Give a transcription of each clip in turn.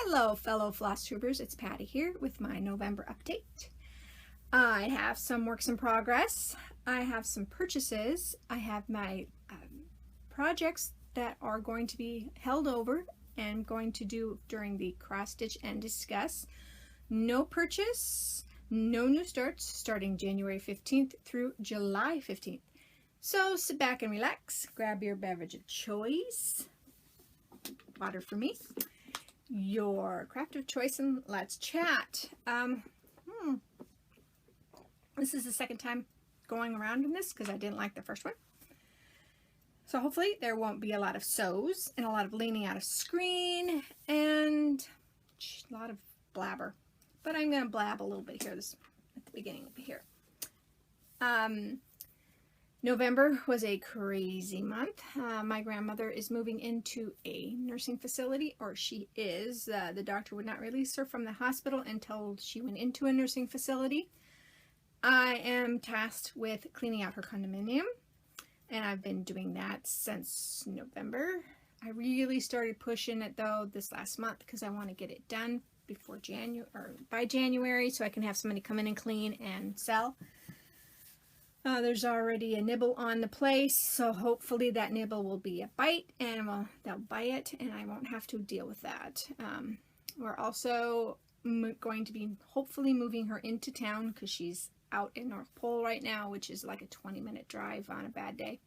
Hello, fellow Flosstubers. It's Patty here with my November update. I have some works in progress. I have some purchases. I have my projects that are going to be held over and going to do during the cross stitch and discuss. No purchase, no new starts starting January 15th through July 15th. So sit back and relax, grab your beverage of choice, water for me, your craft of choice, and let's chat. This is the second time going around in this because I didn't like the first one. So hopefully there won't be a lot of sews and a lot of leaning out of screen and a lot of blabber. But I'm going to blab a little bit here at the beginning of here. November was a crazy month. My grandmother is moving into a nursing facility, or she is. The doctor would not release her from the hospital until she went into a nursing facility. I am tasked with cleaning out her condominium, and I've been doing that since November. I really started pushing it though this last month because I want to get it done before January, or by January, so I can have somebody come in and clean and sell. There's already a nibble on the place, so hopefully that nibble will be a bite, and they'll buy it, and I won't have to deal with that. We're also going to be hopefully moving her into town because she's out in North Pole right now, which is like a 20-minute drive on a bad day.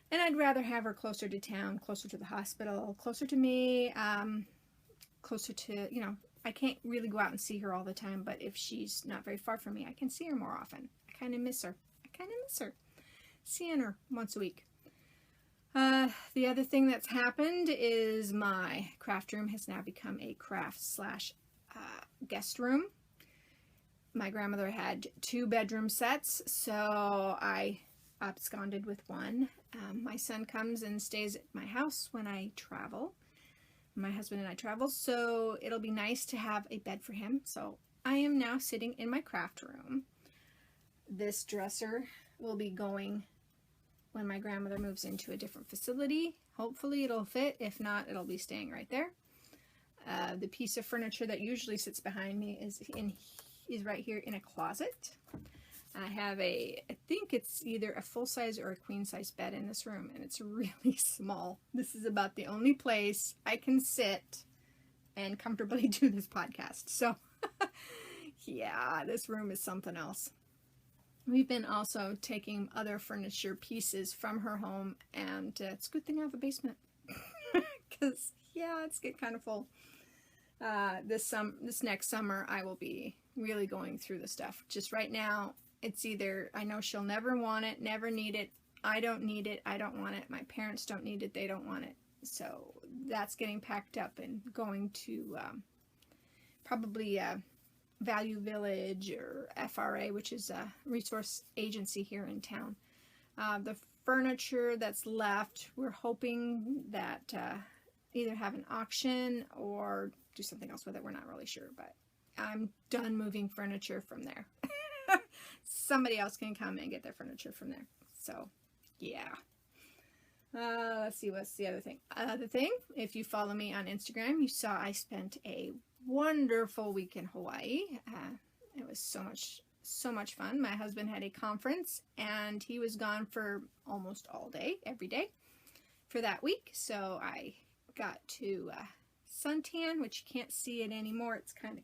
And I'd rather have her closer to town, closer to the hospital, closer to me, closer to, I can't really go out and see her all the time, but if she's not very far from me, I can see her more often. I kind of miss her. Seeing her once a week. The other thing that's happened is my craft room has now become a craft / guest room. My grandmother had 2 bedroom sets, so I absconded with one. My son comes and stays at my house when I travel. My husband and I travel, so it'll be nice to have a bed for him. So I am now sitting in my craft room. This dresser will be going when my grandmother moves into a different facility. Hopefully it'll fit. If not, it'll be staying right there. The piece of furniture that usually sits behind me is right here in a closet. I have I think it's either a full-size or a queen-size bed in this room, and it's really small. This is about the only place I can sit and comfortably do this podcast. So yeah, this room is something else. We've been also taking other furniture pieces from her home, and it's a good thing I have a basement because yeah, it's getting kind of full. This next summer I will be really going through the stuff. Just right now it's either I know she'll never want it, never need it, I don't need it, I don't want it, my parents don't need it, they don't want it. So that's getting packed up and going to probably Value Village or FRA, which is a resource agency here in town. The furniture that's left, we're hoping that either have an auction or do something else with it. We're not really sure, but I'm done moving furniture from there. Somebody else can come and get their furniture from there. So yeah. Let's see, what's the other thing? If you follow me on Instagram, you saw I spent a wonderful week in Hawaii. It was so much fun. My husband had a conference and he was gone for almost all day, every day for that week. So I got to suntan, which you can't see it anymore. It's kind of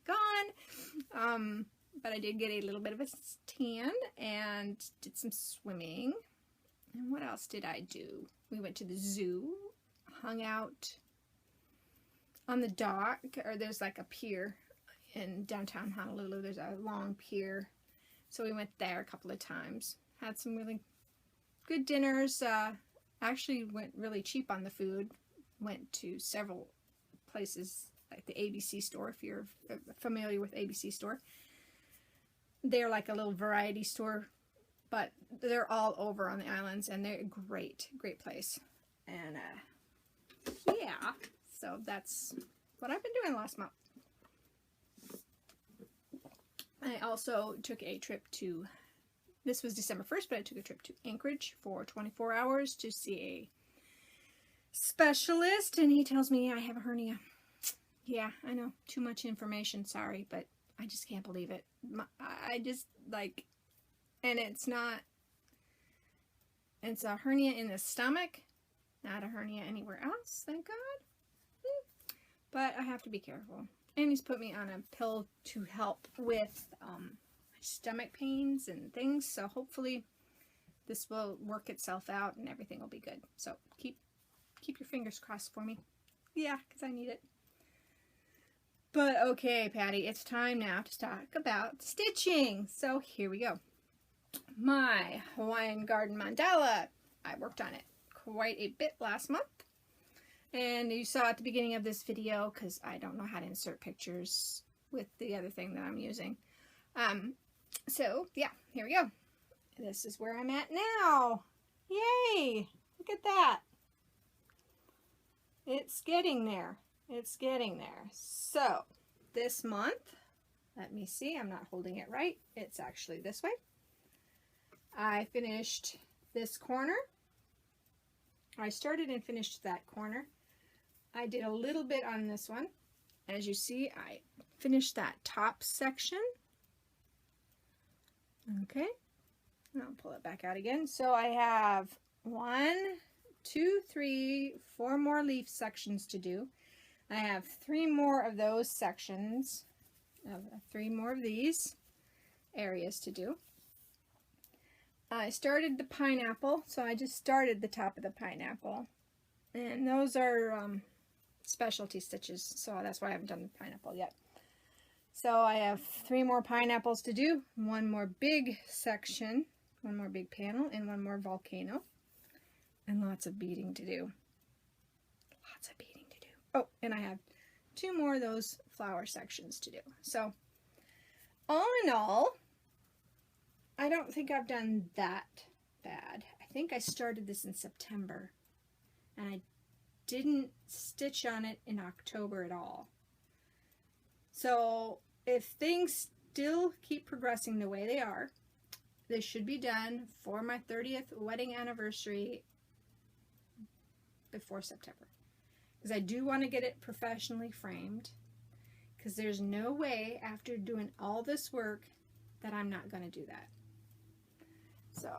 gone. But I did get a little bit of a tan and did some swimming. And what else did I do? We went to the zoo, hung out on the dock, or there's like a pier in downtown Honolulu. There's a long pier. So we went there a couple of times. Had some really good dinners. Actually went really cheap on the food. Went to several places like the ABC store, if you're familiar with ABC store. They're like a little variety store, but they're all over on the islands, and they're a great place. And yeah, so that's what I've been doing last month. I also took a trip to, this was December 1st, but I took a trip to Anchorage for 24 hours to see a specialist, and he tells me I have a hernia. Yeah, I know, too much information, sorry, but I just can't believe it. I just, like, and it's not, it's a hernia in the stomach, not a hernia anywhere else, thank God. But I have to be careful. And he's put me on a pill to help with stomach pains and things, so hopefully this will work itself out and everything will be good. So keep your fingers crossed for me. Yeah, because I need it. But okay, Patty, it's time now to talk about stitching. So here we go. My Hawaiian garden mandala. I worked on it quite a bit last month. And you saw at the beginning of this video, because I don't know how to insert pictures with the other thing that I'm using. So yeah, here we go. This is where I'm at now. Yay! Look at that. It's getting there. It's getting there. So this month, let me see, I'm not holding it right. It's actually this way. I finished this corner. I started and finished that corner. I did a little bit on this one. As you see, I finished that top section. Okay. I'll pull it back out again. So I have 1, 2, 3, 4 more leaf sections to do. I have 3 more of those sections, 3 more of these areas to do. I started the pineapple, so I just started the top of the pineapple. And those are specialty stitches, so that's why I haven't done the pineapple yet. So I have 3 more pineapples to do, 1 more big section, 1 more big panel, and 1 more volcano. And lots of beading to do. Lots of beading to do. Oh, and I have 2 more of those flower sections to do. So, all in all, I don't think I've done that bad. I think I started this in September, and I didn't stitch on it in October at all. So, if things still keep progressing the way they are, this should be done for my 30th wedding anniversary before September. Because I do want to get it professionally framed. Because there's no way after doing all this work that I'm not going to do that. So,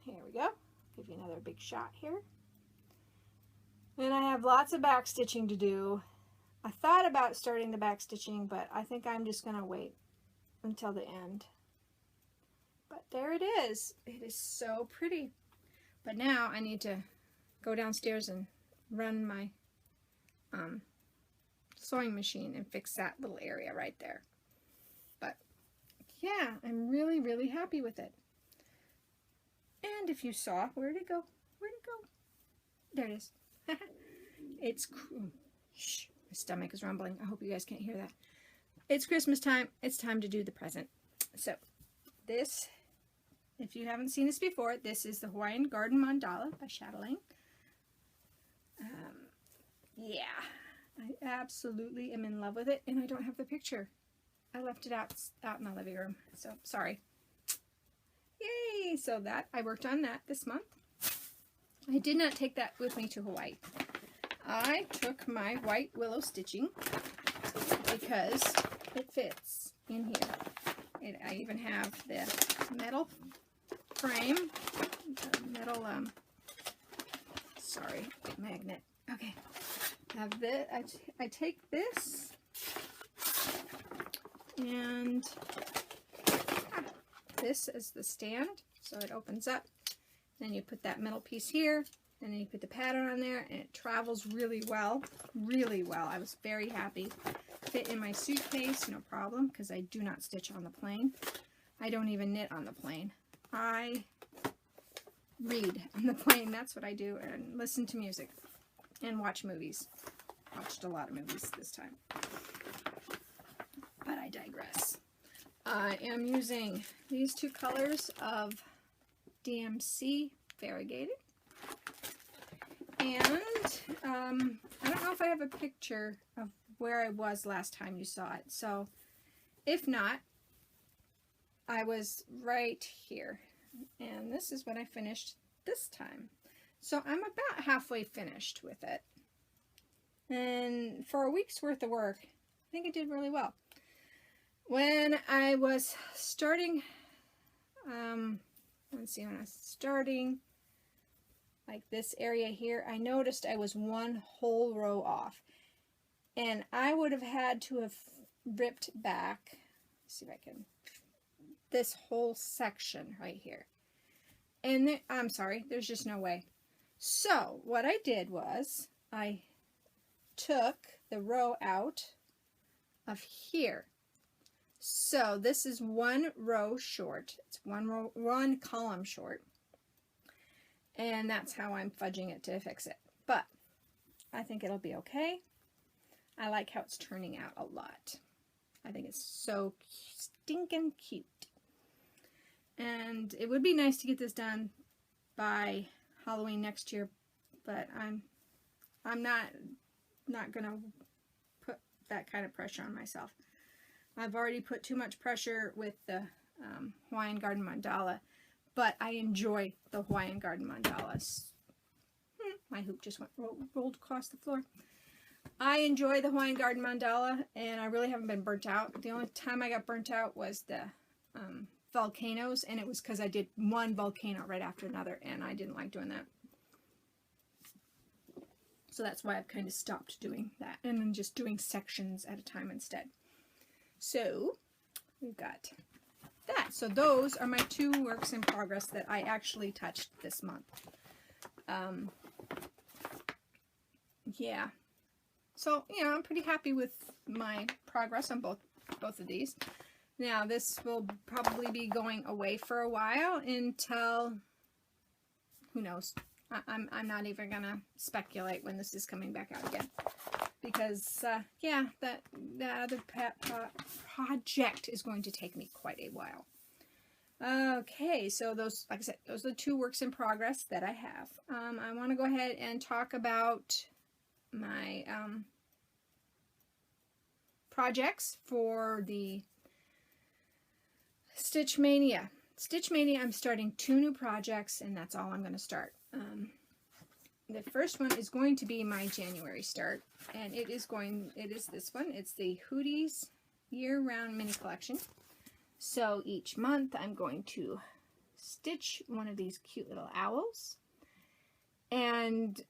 here we go. Give you another big shot here. And I have lots of back stitching to do. I thought about starting the back stitching, but I think I'm just going to wait until the end. But there it is. It is so pretty. But now I need to go downstairs and run my sewing machine and fix that little area right there. But yeah, I'm really, really happy with it. And if you saw, where'd it go? Where'd it go? There it is. It's shh, my stomach is rumbling. I hope you guys can't hear that. It's Christmas time. It's time to do the present. So this, if you haven't seen this before, this is the Hawaiian Garden Mandala by Chatelaine. Yeah, I absolutely am in love with it, and I don't have the picture. I left it out in the living room, so sorry. Yay! So that, I worked on that this month. I did not take that with me to Hawaii. I took my white willow stitching because it fits in here. I even have the metal frame, metal, sorry, magnet. Okay, have this. I take this and this is the stand, so it opens up. Then you put that metal piece here, and then you put the pattern on there, and it travels really well, really well. I was very happy. Fit in my suitcase, no problem, because I do not stitch on the plane. I don't even knit on the plane. I read on the plane, that's what I do, and listen to music, and watch movies. Watched a lot of movies this time. But I digress. I am using these 2 colors of DMC variegated. And I don't know if I have a picture of where I was last time you saw it. So if not, I was right here. And this is what I finished this time. So I'm about halfway finished with it. And for a week's worth of work, I think it did really well. When I was starting, let's see, when I was starting like this area here, I noticed I was one whole row off. And I would have had to have ripped back, let's see if I can, this whole section right here. And I'm sorry, there's just no way. So what I did was I took the row out of here. So this is one row short. It's one column short. And that's how I'm fudging it to fix it. But I think it'll be okay. I like how it's turning out a lot. I think it's so stinking cute. And it would be nice to get this done by Halloween next year, but I'm not gonna put that kind of pressure on myself. I've already put too much pressure with the Hawaiian Garden Mandala, but I enjoy the Hawaiian Garden Mandalas. My hoop just rolled across the floor. I enjoy the Hawaiian Garden Mandala, and I really haven't been burnt out. The only time I got burnt out was the volcanoes, and it was because I did one volcano right after another, and I didn't like doing that. So that's why I've kind of stopped doing that, and then just doing sections at a time instead. So we've got that. So those are my 2 works in progress that I actually touched this month. Yeah. So, you know, I'm pretty happy with my progress on both of these. Now, this will probably be going away for a while until, who knows, I'm not even going to speculate when this is coming back out again. Because, yeah, that other project is going to take me quite a while. Okay, so those, like I said, those are the 2 works in progress that I have. I want to go ahead and talk about my projects for the Stitch Mania. Stitch Mania, I'm starting 2 new projects, and that's all I'm going to start. The first one is going to be my January start, and it is this one. It's the Hooties Year-Round Mini Collection. So each month I'm going to stitch one of these cute little owls, and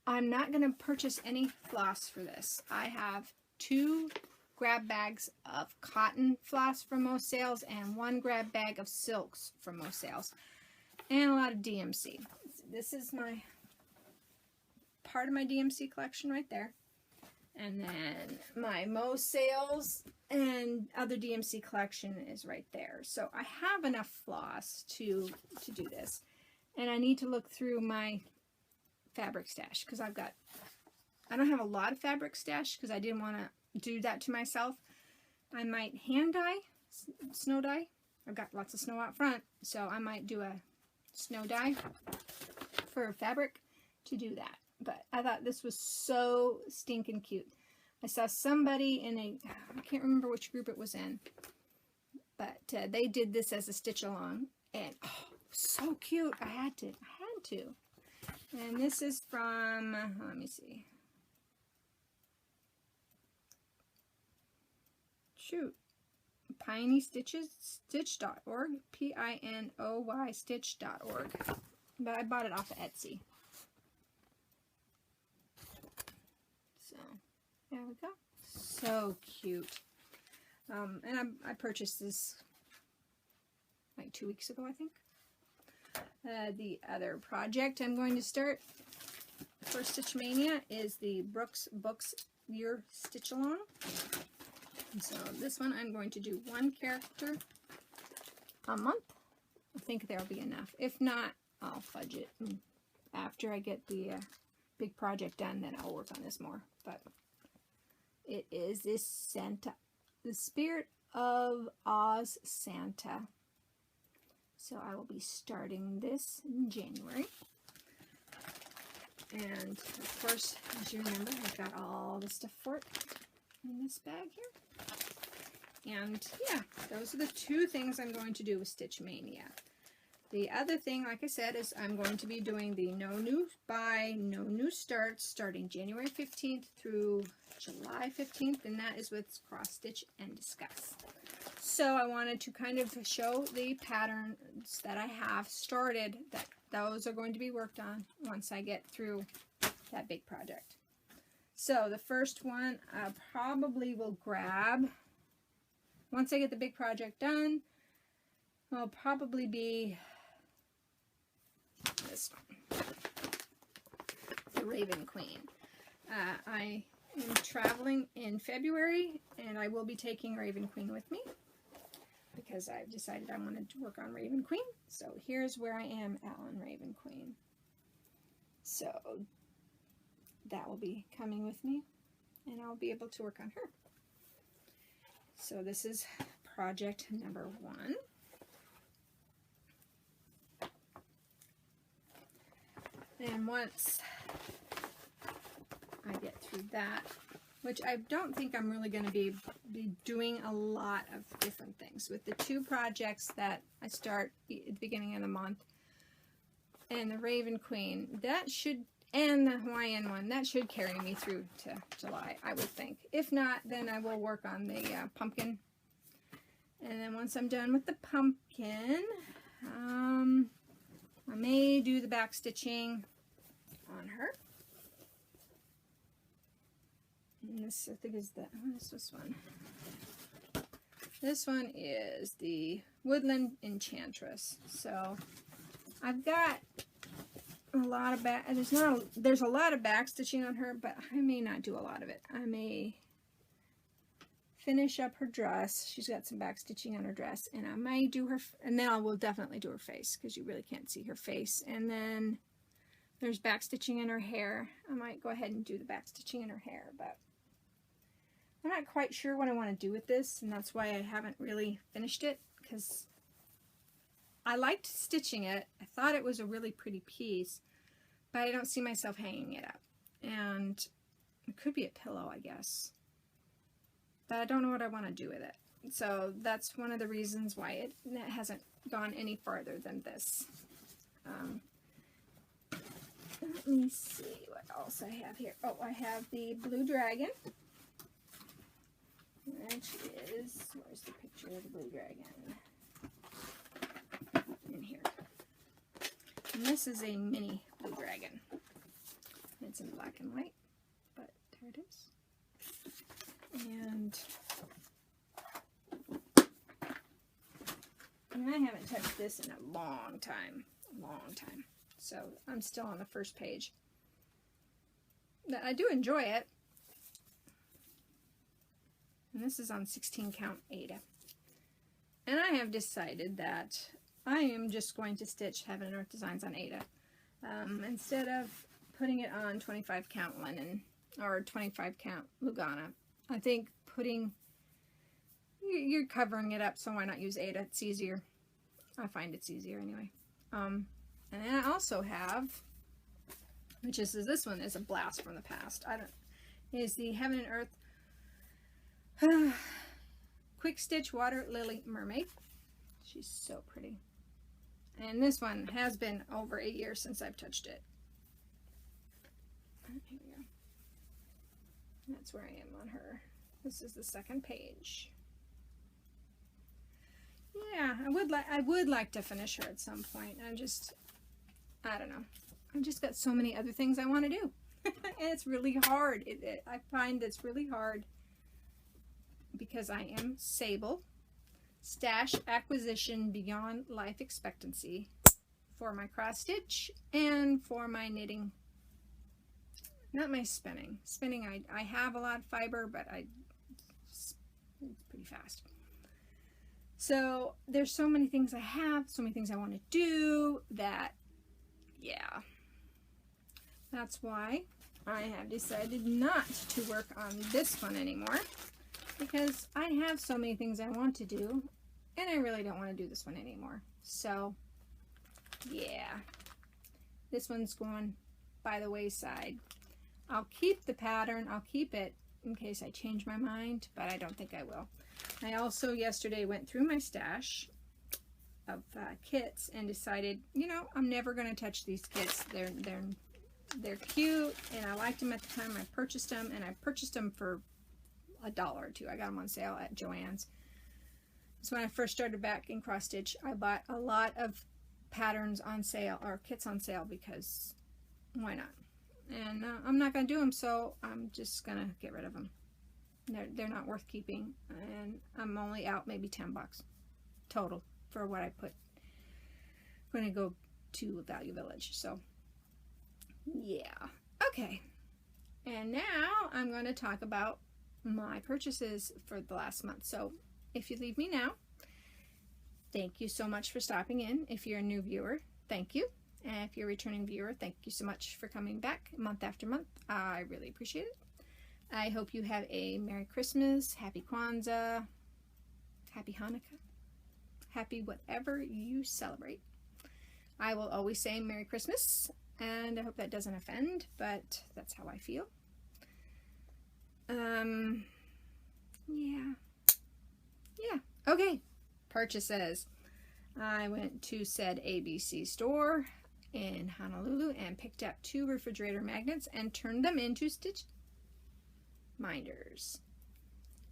I'm not going to purchase any floss for this. I have 2 grab bags of cotton floss from most sales and 1 grab bag of silks from most sales, and a lot of DMC. This is my part of my DMC collection right there, and then my most sales and other DMC collection is right there. So I have enough floss to do this, and I need to look through my fabric stash because I don't have a lot of fabric stash because I didn't want to do that to myself. I might hand dye, snow dye. I've got lots of snow out front, so I might do a snow dye for fabric to do that. But I thought this was so stinking cute. I saw somebody in I can't remember which group it was in, but they did this as a stitch along, and oh, so cute. I had to. And this is from, let me see. Shoot. Piney Stitches, stitch.org, Pinoy stitch.org. But I bought it off of Etsy. So, there we go. So cute. And I purchased this like 2 weeks ago, I think. The other project I'm going to start for Stitch Mania is the Brooks Books Year Stitch Along. And so this one I'm going to do 1 character a month. I think there'll be enough. If not, I'll fudge it. And after I get the big project done, then I'll work on this more. But it is this Santa, the Spirit of Oz Santa. So I will be starting this in January. And of course, as you remember, I've got all the stuff for it in this bag here. And yeah, those are the 2 things I'm going to do with Stitch Mania. The other thing, like I said, is I'm going to be doing the no new buy, no new starts starting January 15th through July 15th, and that is with cross stitch and discuss. So I wanted to kind of show the patterns that I have started, that those are going to be worked on once I get through that big project. So the first one I probably will grab, once I get the big project done, will probably be this one, the Raven Queen. I am traveling in February, and I will be taking Raven Queen with me because I've decided I wanted to work on Raven Queen. So here's where I am on Raven Queen. So that will be coming with me, and I'll be able to work on her. So this is project number 1. And once I get through that, which I don't think I'm really going to be doing a lot of different things. With the 2 projects that I start at the beginning of the month, and the Raven Queen, that should, and the Hawaiian one, that should carry me through to July, I would think. If not, then I will work on the pumpkin. And then once I'm done with the pumpkin, I may do the back stitching on her. And this, I think, is the, what is this one? This one is the Woodland Enchantress. So I've got a lot of back, there's a lot of back stitching on her, but I may not do a lot of it. I may finish up her dress. She's got some back stitching on her dress, and I might do her, and then I will definitely do her face, because you really can't see her face. And then there's back stitching in her hair. I might go ahead and do the back stitching in her hair, but I'm not quite sure what I want to do with this, and that's why I haven't really finished it, because I liked stitching it. I thought it was a really pretty piece, but I don't see myself hanging it up. And it could be a pillow, I guess. But I don't know what I want to do with it. So that's one of the reasons why it hasn't gone any farther than this. Let me see what else I have here. Oh, I have the Blue Dragon. Which is, where's the picture of the Blue Dragon? In here. And this is a mini Blue Dragon. It's in black and white, but there it is. And I haven't touched this in a long time. So I'm still on the first page. But I do enjoy it. And this is on 16 count Aida. And I have decided that I am just going to stitch Heaven and Earth Designs on Aida. Instead of putting it on 25 count linen or 25 count Lugana. I think you're covering it up, so why not use Aida? It's easier. I find it's easier anyway. And then I also have, which is this one is a blast from the past. Is the Heaven and Earth Quick Stitch Water Lily Mermaid. She's so pretty. And this one has been over 8 years since I've touched it. Here we go. That's where I am on her. This is the second page. Yeah, I would like to finish her at some point. I don't know. I've just got so many other things I want to do. And it's really hard. I find it's really hard because I am Sable, Stash Acquisition Beyond Life Expectancy for my cross stitch and for my knitting. Not my spinning. Spinning, I have a lot of fiber, but it's pretty fast. So there's so many things I have, so many things I want to do that, yeah. That's why I have decided not to work on this one anymore, because I have so many things I want to do, and I really don't want to do this one anymore. So, yeah. This one's going by the wayside. I'll keep the pattern, I'll keep it in case I change my mind, but I don't think I will. I also yesterday went through my stash kits and decided, you know, I'm never going to touch these kits. They're cute, and I liked them at the time I purchased them, and I purchased them for $1 or $2. I got them on sale at Joann's. So when I first started back in cross stitch, I bought a lot of patterns on sale or kits on sale because why not? And I'm not going to do them, so I'm just going to get rid of them. They're not worth keeping, and I'm only out maybe 10 bucks total for what I put when I go to Value Village. So yeah, okay. And now I'm going to talk about my purchases for the last month. So if you leave me now, thank you so much for stopping in. If you're a new viewer, thank you. And if you're a returning viewer, thank you so much for coming back month after month. I really appreciate it. I hope you have a Merry Christmas, Happy Kwanzaa, Happy Hanukkah, happy whatever you celebrate. I will always say Merry Christmas, and I hope that doesn't offend, but that's how I feel. Yeah. Okay, purchases. I went to said ABC store in Honolulu and picked up 2 refrigerator magnets and turned them into stitch minders.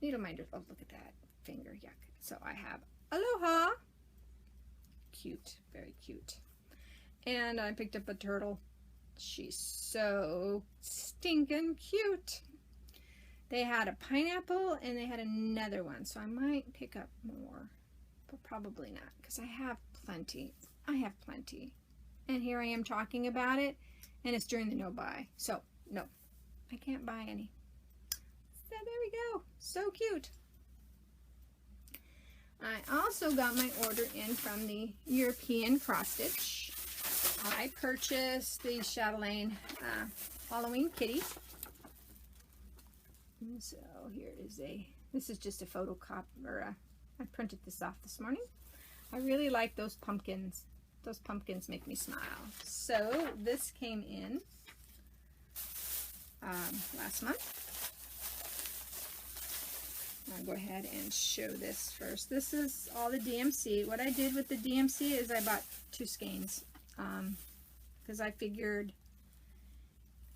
Needle minders. Oh, look at that finger. Yuck. So I have Aloha. Cute. Very cute. And I picked up a turtle. She's so stinking cute. They had a pineapple and they had another one. So I might pick up more. But probably not, because I have plenty. I have plenty. And here I am talking about it. And it's during the no buy. So, no. I can't buy any. So there we go. So cute. I also got my order in from the European Cross Stitch. I purchased the Chatelaine Halloween kitty. And so here is this is just a photocopy, or I printed this off this morning. I really like those pumpkins. Those pumpkins make me smile. So this came in last month. I'll go ahead and show this first. This is all the DMC. What I did with the DMC is I bought 2 skeins because I figured,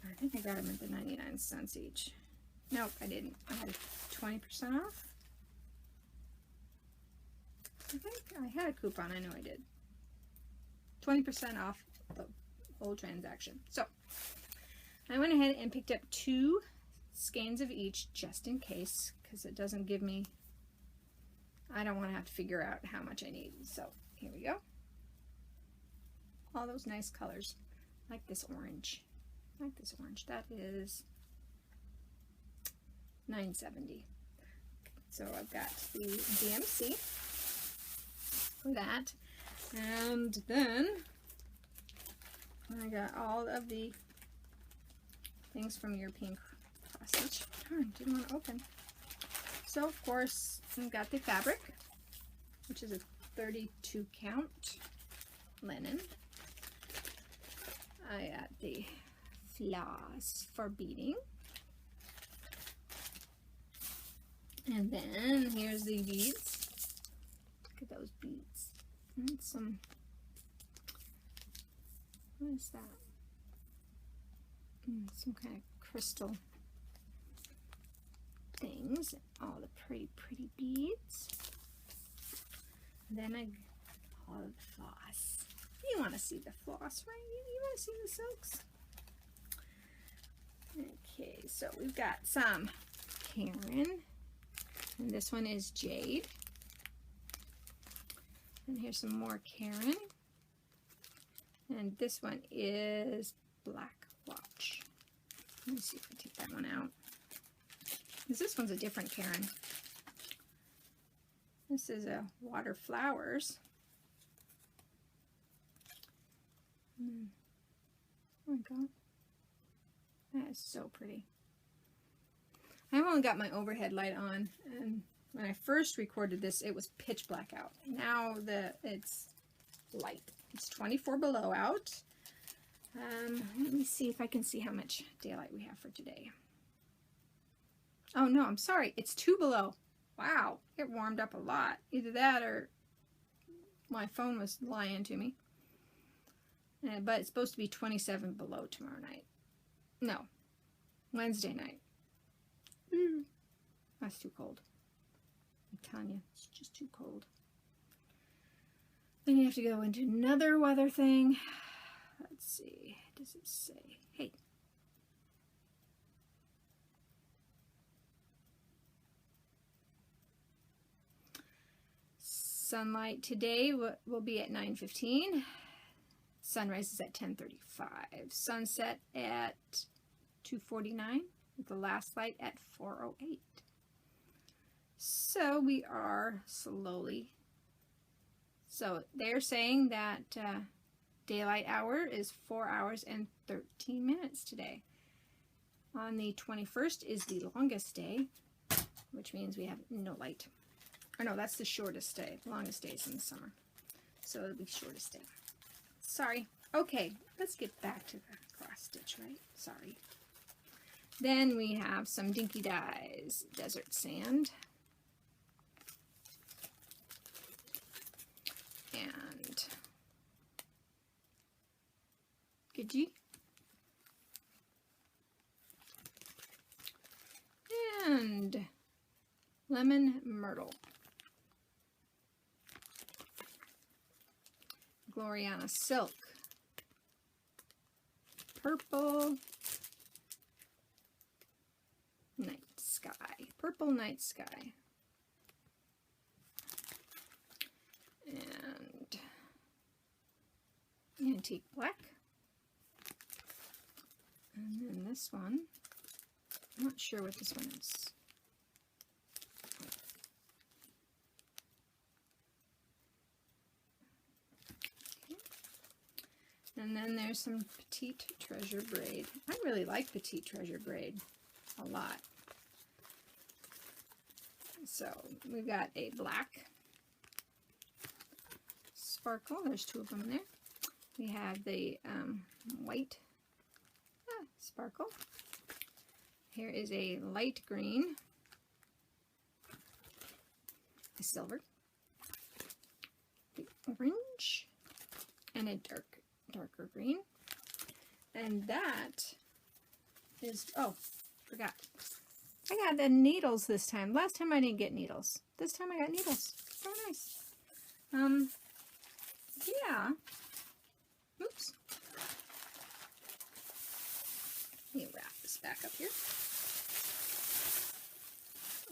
I think I got them at the 99 cents each. Nope, I didn't. I had 20% off. I think I had a coupon. I know I did. 20% off the whole transaction. So I went ahead and picked up 2 skeins of each just in case, because it doesn't give me, I don't want to have to figure out how much I need. So here we go. All those nice colors. Like this orange. Like this orange. That is $9.70. So I've got the DMC for that. And then I got all of the things from European Cross Stitch. Darn, didn't want to open. So of course I've got the fabric, which is a 32 count linen. I got the floss for beading. And then here's the beads. Look at those beads. And some, what is that? Some kind of crystal things. All the pretty beads. And then all the floss. You want to see the floss, right? You want to see the silks? Okay, so we've got some Karen. And this one is Jade. And here's some more Karen. And this one is Black Watch. Let me see if I take that one out. Because this one's a different Karen. This is a Water Flowers. Oh my god. That is so pretty. I've only got my overhead light on, and when I first recorded this, it was pitch black out. Now it's light. It's 24 below out. Let me see if I can see how much daylight we have for today. Oh no, I'm sorry. It's 2 below. Wow, it warmed up a lot. Either that or My phone was lying to me. But it's supposed to be 27 below tomorrow night. No, Wednesday night. That's too cold. I'm telling you, it's just too cold. Then you have to go into another weather thing. Let's see. Does it say? Hey. Sunlight today will be at 9:15. Sunrise is at 10:35. Sunset at 2:49. With the last light at 4:08. So we are slowly. So they're saying that daylight hour is 4 hours and 13 minutes today. On the 21st is the longest day, which means we have no light. Or no, that's the shortest day. The longest day is in the summer. So it'll be shortest day. Sorry. Okay, let's get back to the cross stitch, right? Sorry. Then we have some Dinky Dyes Desert Sand. And Gidgee. And Lemon Myrtle. Gloriana Silk. Purple Night Sky. Purple Night Sky. And Antique Black. And then this one. I'm not sure what this one is. And then there's some Petite Treasure Braid. I really like Petite Treasure Braid a lot. So we've got a black sparkle. There's two of them there. We have the white sparkle. Here is a light green, a silver, the orange, and a darker green. And that is, oh, forgot. I got the needles this time. Last time I didn't get needles. This time I got needles. So nice. Yeah. Oops. Let me wrap this back up here.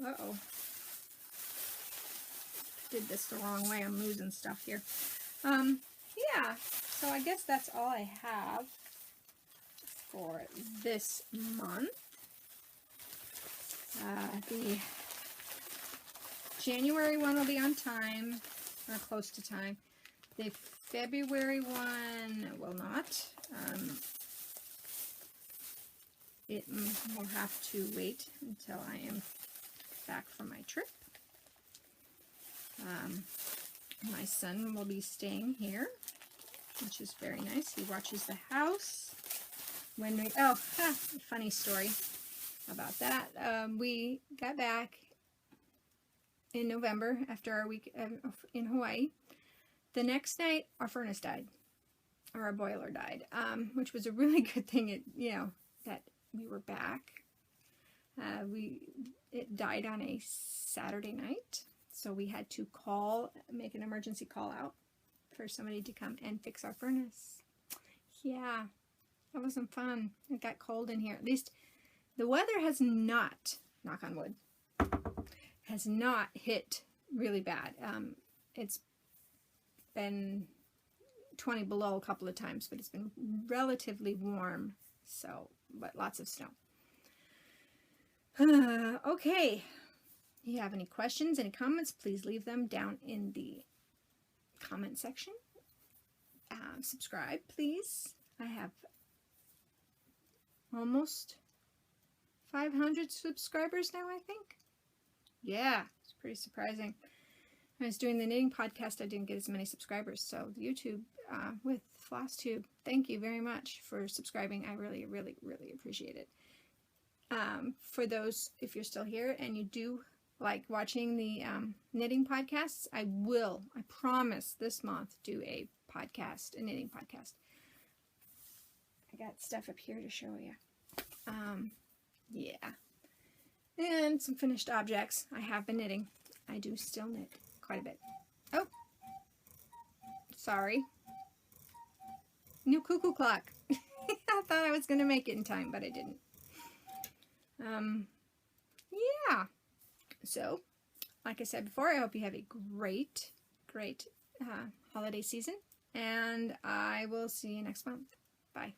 Uh-oh. Did this the wrong way. I'm losing stuff here. Yeah. So I guess that's all I have for this month. The January one will be on time, or close to time. The February one will not. It will have to wait until I am back from my trip. My son will be staying here, which is very nice. He watches the house. When we, funny story about that. We got back in November after our week in Hawaii. The next night, our furnace died, or our boiler died, which was a really good thing. That we were back. It died on a Saturday night, so we had to make an emergency call out for somebody to come and fix our furnace. Yeah, that wasn't fun. It got cold in here. At least the weather has not, knock on wood, has not hit really bad. It's been 20 below a couple of times, but it's been relatively warm, so, but lots of snow. Okay, if you have any questions, any comments, please leave them down in the comment section. Subscribe, please. I have almost 500 subscribers now, I think. Yeah, it's pretty surprising. I was doing the knitting podcast, I didn't get as many subscribers. So YouTube with Flosstube, thank you very much for subscribing. I really, really, really appreciate it. For those, if you're still here and you do like watching the knitting podcasts, I promise this month, do a knitting podcast. I got stuff up here to show you. Yeah. And some finished objects. I have been knitting. I do still knit quite a bit. Oh, sorry. New cuckoo clock. I thought I was going to make it in time, but I didn't. Yeah. So, like I said before, I hope you have a great holiday season, and I will see you next month. Bye.